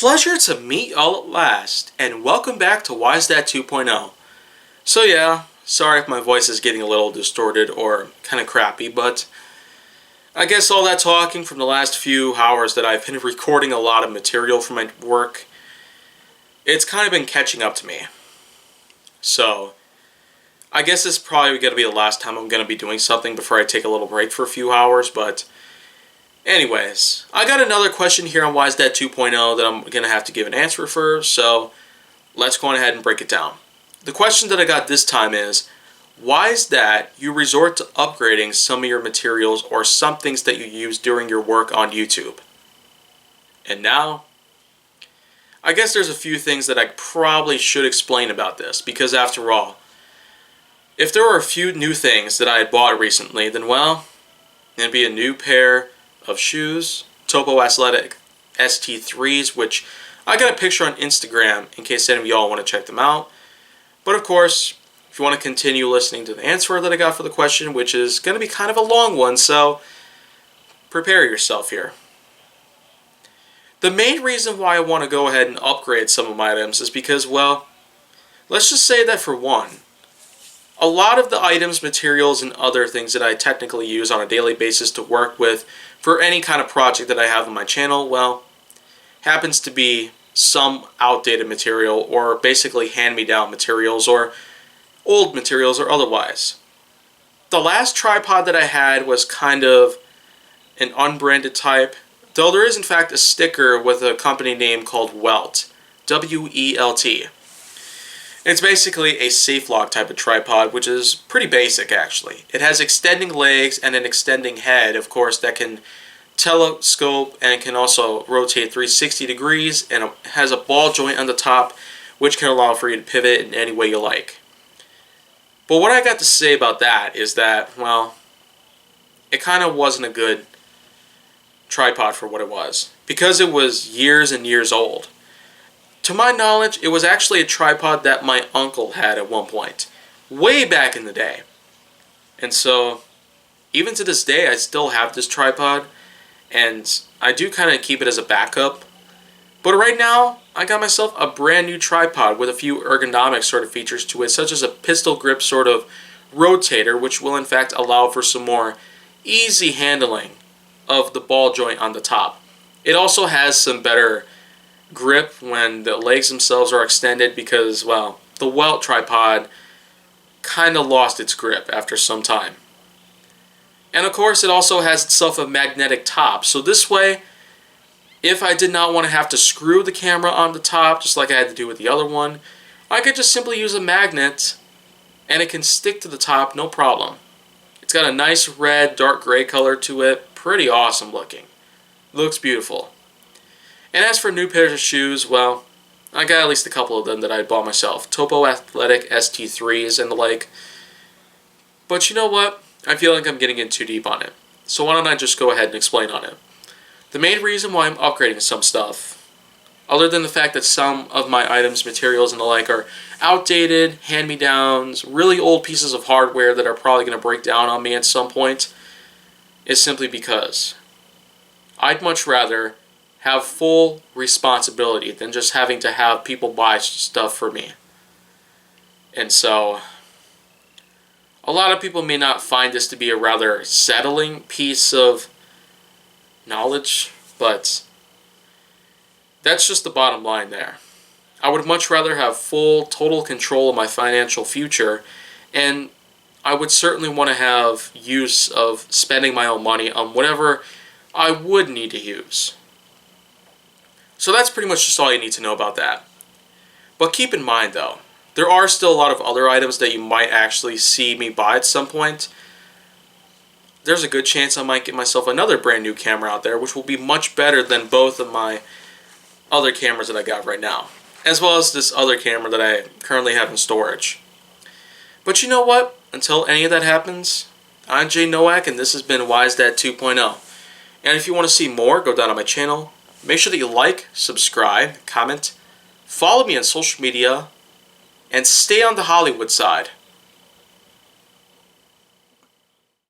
Pleasure to meet y'all at last, and welcome back to Why's That 2.0. So yeah, sorry if my voice is getting a little distorted or kind of crappy, but I guess all that talking from the last few hours that I've been recording a lot of material for my work, it's kind of been catching up to me. So, I guess this is probably going to be the last time I'm going to be doing something before I take a little break for a few hours, but anyways, I got another question here on Why's That 2.0 that I'm going to have to give an answer for, so let's go on ahead and break it down. The question that I got this time is, why is that you resort to upgrading some of your materials or some things that you use during your work on YouTube? And now, I guess there's a few things that I probably should explain about this, because after all, if there were a few new things that I had bought recently, then well, it'd be a new pair of shoes, Topo Athletic ST3s, which I got a picture on Instagram in case any of y'all want to check them out. But of course, if you want to continue listening to the answer that I got for the question, which is going to be kind of a long one, so prepare yourself here. The main reason why I want to go ahead and upgrade some of my items is because, well, let's just say that for one, a lot of the items, materials, and other things that I technically use on a daily basis to work with for any kind of project that I have on my channel, well, happens to be some outdated material or basically hand-me-down materials or old materials or otherwise. The last tripod that I had was kind of an unbranded type, though there is in fact a sticker with a company name called Welt, W-E-L-T. It's basically a safe lock type of tripod, which is pretty basic actually. It has extending legs and an extending head, of course, that can telescope and can also rotate 360 degrees, and it has a ball joint on the top which can allow for you to pivot in any way you like. But what I got to say about that is that, well, it kind of wasn't a good tripod for what it was, because it was years and years old. To my knowledge, it was actually a tripod that my uncle had at one point, way back in the day. And so, even to this day, I still have this tripod, and I do kind of keep it as a backup. But right now, I got myself a brand new tripod with a few ergonomic sort of features to it, such as a pistol grip sort of rotator, which will in fact allow for some more easy handling of the ball joint on the top. It also has some better grip when the legs themselves are extended because, well, the Welt tripod kind of lost its grip after some time. And of course, it also has itself a magnetic top, so this way, if I did not want to have to screw the camera on the top, just like I had to do with the other one, I could just simply use a magnet and it can stick to the top, no problem. It's got a nice red, dark gray color to it, pretty awesome looking. Looks beautiful. And as for new pairs of shoes, well, I got at least a couple of them that I bought myself. Topo Athletic ST3s and the like. But you know what? I feel like I'm getting in too deep on it. So why don't I just go ahead and explain on it. The main reason why I'm upgrading some stuff, other than the fact that some of my items, materials, and the like are outdated, hand-me-downs, really old pieces of hardware that are probably going to break down on me at some point, is simply because I'd much rather have full responsibility than just having to have people buy stuff for me. And so, a lot of people may not find this to be a rather settling piece of knowledge, but that's just the bottom line there. I would much rather have full, total control of my financial future, and I would certainly want to have use of spending my own money on whatever I would need to use. So that's pretty much just all you need to know about that. But keep in mind though, there are still a lot of other items that you might actually see me buy at some point. There's a good chance I might get myself another brand new camera out there, which will be much better than both of my other cameras that I got right now, as well as this other camera that I currently have in storage. But you know what? Until any of that happens, I'm Jay Nowak, and this has been Why's That 2.0. And if you want to see more, go down on my channel. Make sure that you like, subscribe, comment, follow me on social media, and stay on the Hollywood side.